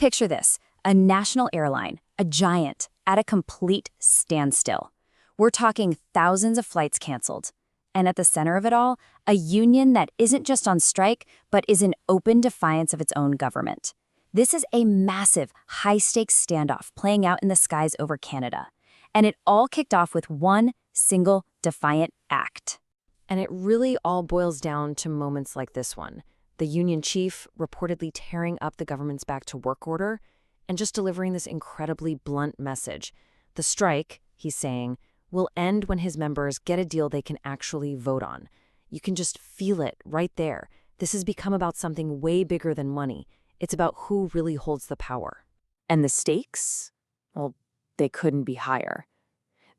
Picture this, a national airline, a giant, at a complete standstill. We're talking thousands of flights canceled. And at the center of it all, a union that isn't just on strike, but is in open defiance of its own government. This is a massive, high-stakes standoff playing out in the skies over Canada. And it all kicked off with one single defiant act. And it really all boils down to moments like this one. The union chief reportedly tearing up the government's back-to-work order and just delivering this incredibly blunt message. The strike, he's saying, will end when his members get a deal they can actually vote on. You can just feel it right there. This has become about something way bigger than money. It's about who really holds the power. And the stakes? Well, they couldn't be higher.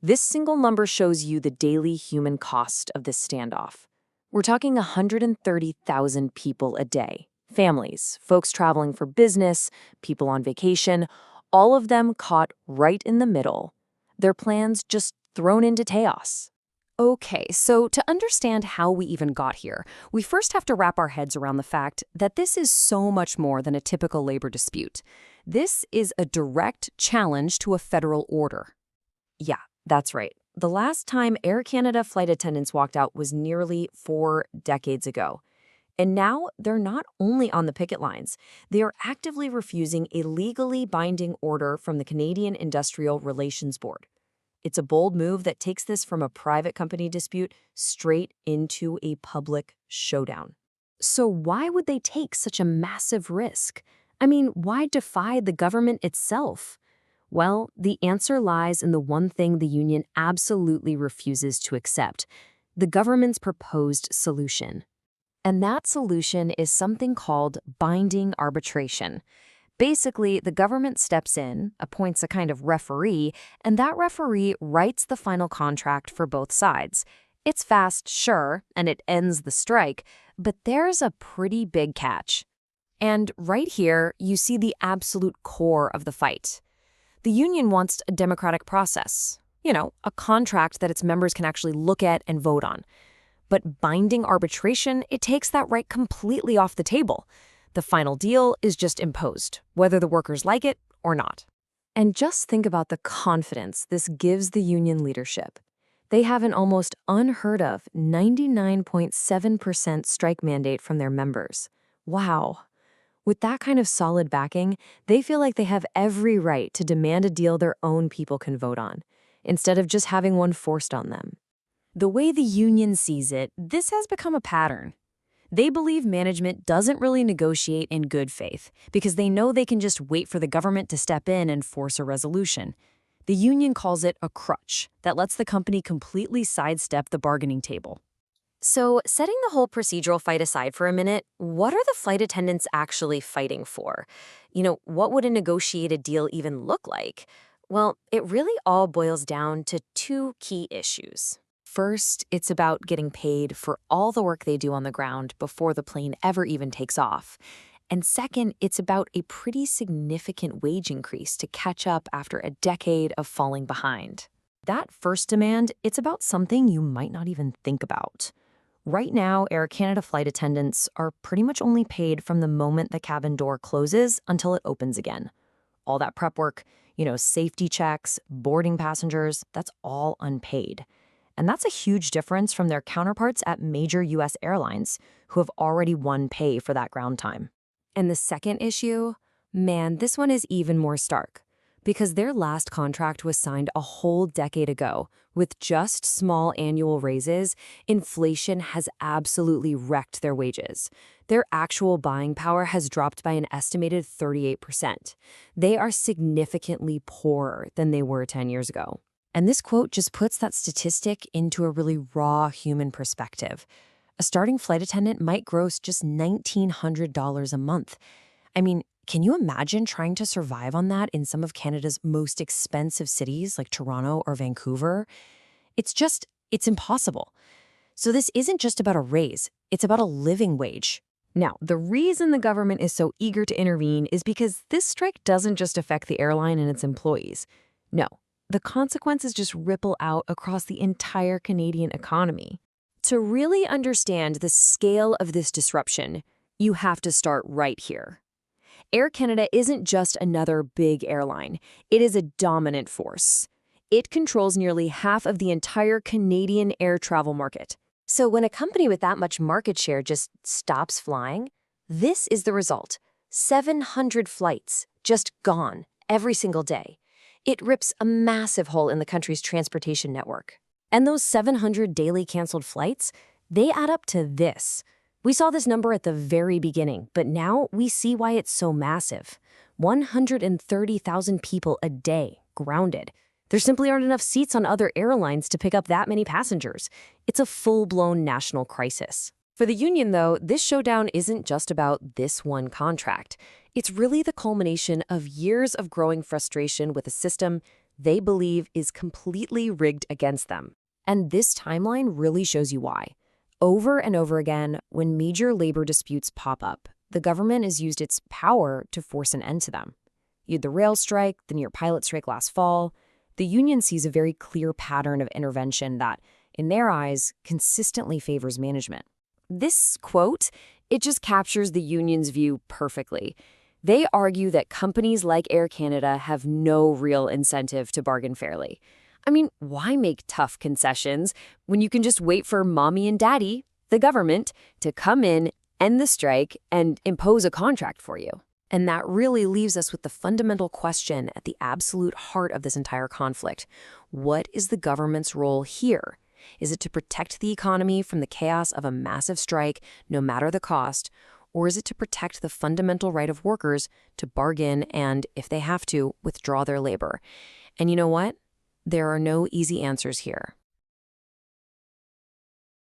This single number shows you the daily human cost of this standoff. We're talking 130,000 people a day. Families, folks traveling for business, people on vacation, all of them caught right in the middle. Their plans just thrown into chaos. Okay, so to understand how we even got here, we first have to wrap our heads around the fact that this is so much more than a typical labor dispute. This is a direct challenge to a federal order. Yeah, that's right. The last time Air Canada flight attendants walked out was nearly 4 decades ago. And now they're not only on the picket lines, they are actively refusing a legally binding order from the Canadian Industrial Relations Board. It's a bold move that takes this from a private company dispute straight into a public showdown. So why would they take such a massive risk? I mean, why defy the government itself? Well, the answer lies in the one thing the union absolutely refuses to accept: the government's proposed solution. And that solution is something called binding arbitration. Basically, the government steps in, appoints a kind of referee, and that referee writes the final contract for both sides. It's fast, sure, and it ends the strike, but there's a pretty big catch. And right here, you see the absolute core of the fight. The union wants a democratic process, a contract that its members can actually look at and vote on. But binding arbitration, it takes that right completely off the table. The final deal is just imposed, whether the workers like it or not. And just think about the confidence this gives the union leadership. They have an almost unheard of 99.7% strike mandate from their members. Wow. With that kind of solid backing, they feel like they have every right to demand a deal their own people can vote on, instead of just having one forced on them. The way the union sees it, this has become a pattern. They believe management doesn't really negotiate in good faith because they know they can just wait for the government to step in and force a resolution. The union calls it a crutch that lets the company completely sidestep the bargaining table. So, setting the whole procedural fight aside for a minute, what are the flight attendants actually fighting for? What would a negotiated deal even look like? Well, it really all boils down to 2 key issues. First, it's about getting paid for all the work they do on the ground before the plane ever even takes off. And second, it's about a pretty significant wage increase to catch up after a decade of falling behind. That first demand, it's about something you might not even think about. Right now, Air Canada flight attendants are pretty much only paid from the moment the cabin door closes until it opens again. All that prep work, safety checks, boarding passengers, that's all unpaid. And that's a huge difference from their counterparts at major U.S. airlines who have already won pay for that ground time. And the second issue? Man, this one is even more stark. Because their last contract was signed a whole decade ago, with just small annual raises, inflation has absolutely wrecked their wages. Their actual buying power has dropped by an estimated 38%. They are significantly poorer than they were 10 years ago. And this quote just puts that statistic into a really raw human perspective. A starting flight attendant might gross just $1,900 a month. I mean, can you imagine trying to survive on that in some of Canada's most expensive cities like Toronto or Vancouver? It's impossible. So this isn't just about a raise, it's about a living wage. Now, the reason the government is so eager to intervene is because this strike doesn't just affect the airline and its employees. No, the consequences just ripple out across the entire Canadian economy. To really understand the scale of this disruption, you have to start right here. Air Canada isn't just another big airline. It is a dominant force. It controls nearly half of the entire Canadian air travel market. So when a company with that much market share just stops flying, this is the result. 700 flights just gone every single day. It rips a massive hole in the country's transportation network. And those 700 daily canceled flights, they add up to this. We saw this number at the very beginning, but now we see why it's so massive. 130,000 people a day grounded. There simply aren't enough seats on other airlines to pick up that many passengers. It's a full-blown national crisis. For the union, though, this showdown isn't just about this one contract. It's really the culmination of years of growing frustration with a system they believe is completely rigged against them. And this timeline really shows you why. Over and over again, when major labor disputes pop up, the government has used its power to force an end to them. You had the rail strike, the near pilot strike last fall. The union sees a very clear pattern of intervention that, in their eyes, consistently favors management. This quote, it just captures the union's view perfectly. They argue that companies like Air Canada have no real incentive to bargain fairly. I mean, why make tough concessions when you can just wait for mommy and daddy, the government, to come in, end the strike, and impose a contract for you? And that really leaves us with the fundamental question at the absolute heart of this entire conflict. What is the government's role here? Is it to protect the economy from the chaos of a massive strike, no matter the cost, or is it to protect the fundamental right of workers to bargain and, if they have to, withdraw their labor? And you know what? There are no easy answers here.